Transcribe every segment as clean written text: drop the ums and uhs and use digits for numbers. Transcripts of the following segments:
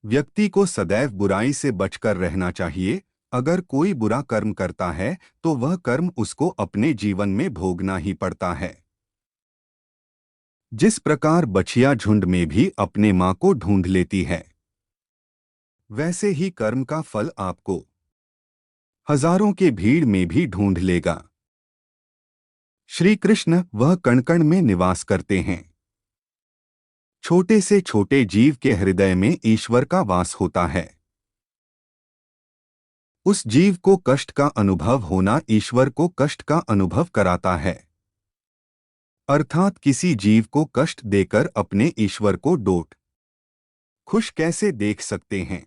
व्यक्ति को सदैव बुराई से बचकर रहना चाहिए। अगर कोई बुरा कर्म करता है तो वह कर्म उसको अपने जीवन में भोगना ही पड़ता है। जिस प्रकार बछिया झुंड में भी अपने मां को ढूंढ लेती है, वैसे ही कर्म का फल आपको हजारों के भीड़ में भी ढूंढ लेगा। श्री कृष्ण वह कण कण में निवास करते हैं। छोटे से छोटे जीव के हृदय में ईश्वर का वास होता है। उस जीव को कष्ट का अनुभव होना ईश्वर को कष्ट का अनुभव कराता है। अर्थात किसी जीव को कष्ट देकर अपने ईश्वर को डोट खुश कैसे देख सकते हैं।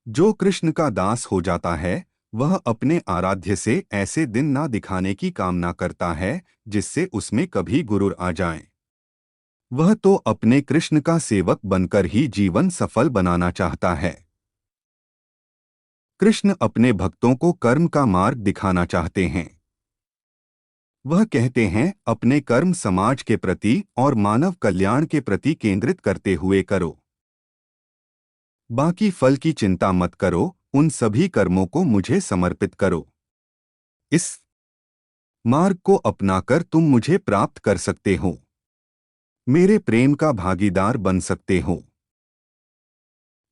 जो कृष्ण का दास हो जाता है वह अपने आराध्य से ऐसे दिन ना दिखाने की कामना करता है जिससे उसमें कभी गुरूर आ जाए। वह तो अपने कृष्ण का सेवक बनकर ही जीवन सफल बनाना चाहता है। कृष्ण अपने भक्तों को कर्म का मार्ग दिखाना चाहते हैं। वह कहते हैं अपने कर्म समाज के प्रति और मानव कल्याण के प्रति केंद्रित करते हुए करो। बाकी फल की चिंता मत करो, उन सभी कर्मों को मुझे समर्पित करो। इस मार्ग को अपनाकर तुम मुझे प्राप्त कर सकते हो, मेरे प्रेम का भागीदार बन सकते हो।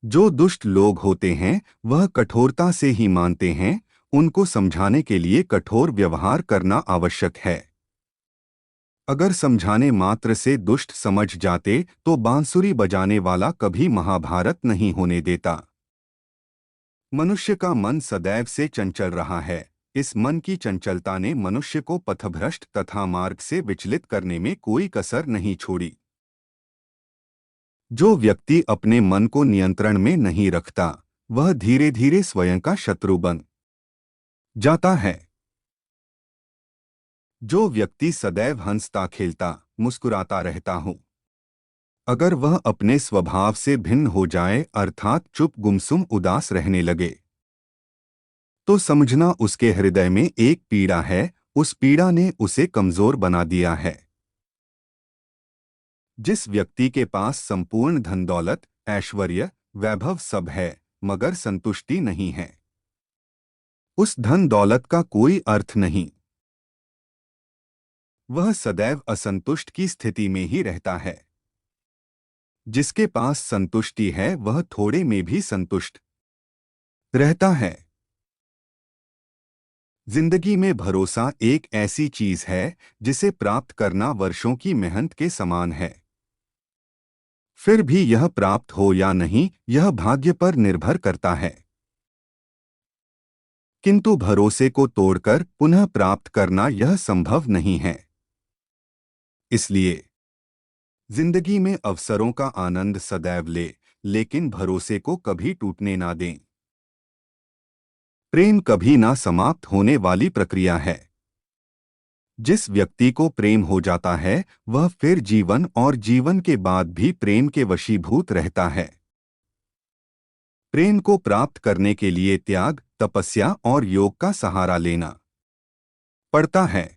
जो दुष्ट लोग होते हैं वह कठोरता से ही मानते हैं, उनको समझाने के लिए कठोर व्यवहार करना आवश्यक है। अगर समझाने मात्र से दुष्ट समझ जाते तो बांसुरी बजाने वाला कभी महाभारत नहीं होने देता। मनुष्य का मन सदैव से चंचल रहा है। इस मन की चंचलता ने मनुष्य को पथभ्रष्ट तथा मार्ग से विचलित करने में कोई कसर नहीं छोड़ी। जो व्यक्ति अपने मन को नियंत्रण में नहीं रखता वह धीरे धीरे स्वयं का शत्रु बन जाता है। जो व्यक्ति सदैव हंसता खेलता मुस्कुराता रहता हो, अगर वह अपने स्वभाव से भिन्न हो जाए अर्थात चुप गुमसुम उदास रहने लगे, तो समझना उसके हृदय में एक पीड़ा है, उस पीड़ा ने उसे कमजोर बना दिया है। जिस व्यक्ति के पास संपूर्ण धन दौलत ऐश्वर्य वैभव सब है मगर संतुष्टि नहीं है, उस धन दौलत का कोई अर्थ नहीं। वह सदैव असंतुष्ट की स्थिति में ही रहता है। जिसके पास संतुष्टि है वह थोड़े में भी संतुष्ट रहता है। जिंदगी में भरोसा एक ऐसी चीज है जिसे प्राप्त करना वर्षों की मेहनत के समान है। फिर भी यह प्राप्त हो या नहीं यह भाग्य पर निर्भर करता है। किंतु भरोसे को तोड़कर पुनः प्राप्त करना यह संभव नहीं है। इसलिए जिंदगी में अवसरों का आनंद सदैव ले, लेकिन भरोसे को कभी टूटने ना दें। प्रेम कभी ना समाप्त होने वाली प्रक्रिया है। जिस व्यक्ति को प्रेम हो जाता है वह फिर जीवन और जीवन के बाद भी प्रेम के वशीभूत रहता है। प्रेम को प्राप्त करने के लिए त्याग तपस्या और योग का सहारा लेना पड़ता है।